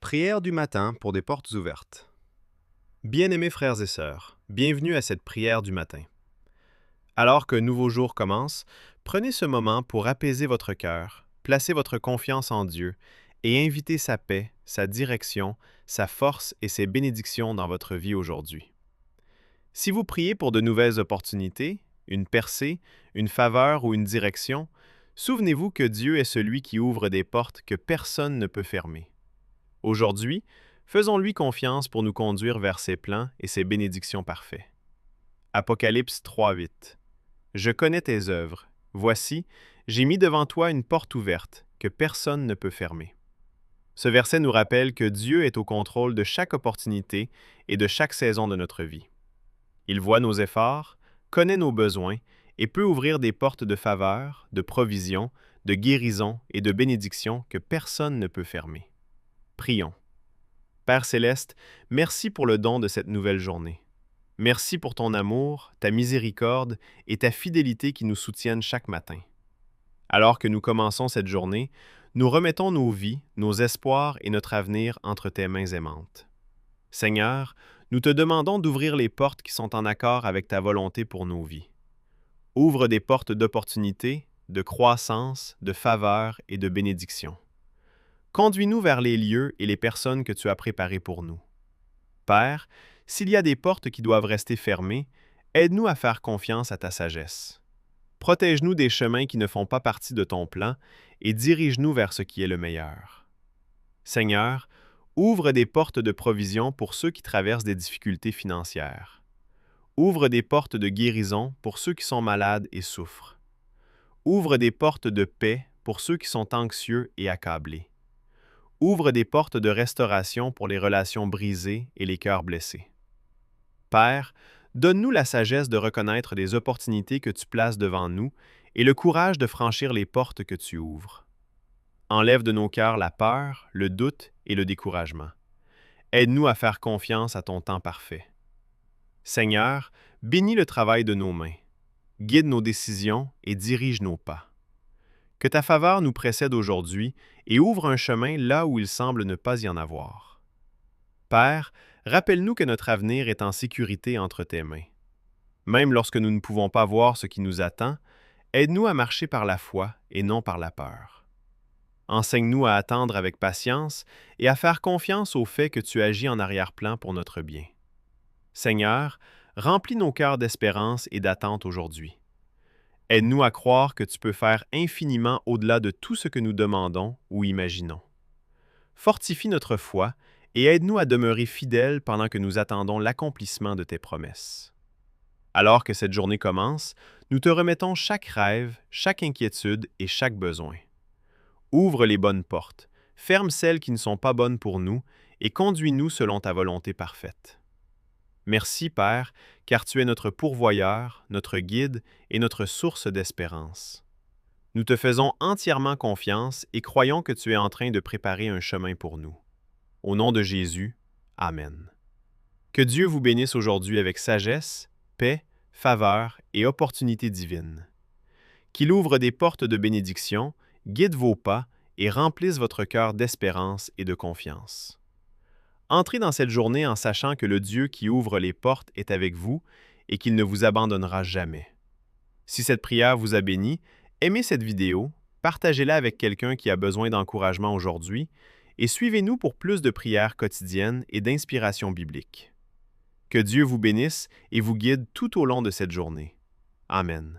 Prière du matin pour des portes ouvertes. Bien-aimés frères et sœurs, bienvenue à cette prière du matin. Alors qu'un nouveau jour commence, prenez ce moment pour apaiser votre cœur, placer votre confiance en Dieu et inviter sa paix, sa direction, sa force et ses bénédictions dans votre vie aujourd'hui. Si vous priez pour de nouvelles opportunités, une percée, une faveur ou une direction, souvenez-vous que Dieu est celui qui ouvre des portes que personne ne peut fermer. Aujourd'hui, faisons-lui confiance pour nous conduire vers ses plans et ses bénédictions parfaits. Apocalypse 3:8. Je connais tes œuvres. Voici, j'ai mis devant toi une porte ouverte que personne ne peut fermer. Ce verset nous rappelle que Dieu est au contrôle de chaque opportunité et de chaque saison de notre vie. Il voit nos efforts, connaît nos besoins et peut ouvrir des portes de faveur, de provision, de guérison et de bénédiction que personne ne peut fermer. Prions. Père céleste, merci pour le don de cette nouvelle journée. Merci pour ton amour, ta miséricorde et ta fidélité qui nous soutiennent chaque matin. Alors que nous commençons cette journée, nous remettons nos vies, nos espoirs et notre avenir entre tes mains aimantes. Seigneur, nous te demandons d'ouvrir les portes qui sont en accord avec ta volonté pour nos vies. Ouvre des portes d'opportunité, de croissance, de faveur et de bénédiction. Conduis-nous vers les lieux et les personnes que tu as préparés pour nous. Père, s'il y a des portes qui doivent rester fermées, aide-nous à faire confiance à ta sagesse. Protège-nous des chemins qui ne font pas partie de ton plan et dirige-nous vers ce qui est le meilleur. Seigneur, ouvre des portes de provision pour ceux qui traversent des difficultés financières. Ouvre des portes de guérison pour ceux qui sont malades et souffrent. Ouvre des portes de paix pour ceux qui sont anxieux et accablés. Ouvre des portes de restauration pour les relations brisées et les cœurs blessés. Père, donne-nous la sagesse de reconnaître les opportunités que tu places devant nous et le courage de franchir les portes que tu ouvres. Enlève de nos cœurs la peur, le doute et le découragement. Aide-nous à faire confiance à ton temps parfait. Seigneur, bénis le travail de nos mains. Guide nos décisions et dirige nos pas. Que ta faveur nous précède aujourd'hui et ouvre un chemin là où il semble ne pas y en avoir. Père, rappelle-nous que notre avenir est en sécurité entre tes mains. Même lorsque nous ne pouvons pas voir ce qui nous attend, aide-nous à marcher par la foi et non par la peur. Enseigne-nous à attendre avec patience et à faire confiance au fait que tu agis en arrière-plan pour notre bien. Seigneur, remplis nos cœurs d'espérance et d'attente aujourd'hui. Aide-nous à croire que tu peux faire infiniment au-delà de tout ce que nous demandons ou imaginons. Fortifie notre foi et aide-nous à demeurer fidèles pendant que nous attendons l'accomplissement de tes promesses. Alors que cette journée commence, nous te remettons chaque rêve, chaque inquiétude et chaque besoin. Ouvre les bonnes portes, ferme celles qui ne sont pas bonnes pour nous et conduis-nous selon ta volonté parfaite. Merci, Père, car tu es notre pourvoyeur, notre guide et notre source d'espérance. Nous te faisons entièrement confiance et croyons que tu es en train de préparer un chemin pour nous. Au nom de Jésus, Amen. Que Dieu vous bénisse aujourd'hui avec sagesse, paix, faveur et opportunités divines. Qu'il ouvre des portes de bénédiction, guide vos pas et remplisse votre cœur d'espérance et de confiance. Entrez dans cette journée en sachant que le Dieu qui ouvre les portes est avec vous et qu'il ne vous abandonnera jamais. Si cette prière vous a béni, aimez cette vidéo, partagez-la avec quelqu'un qui a besoin d'encouragement aujourd'hui et suivez-nous pour plus de prières quotidiennes et d'inspiration biblique. Que Dieu vous bénisse et vous guide tout au long de cette journée. Amen.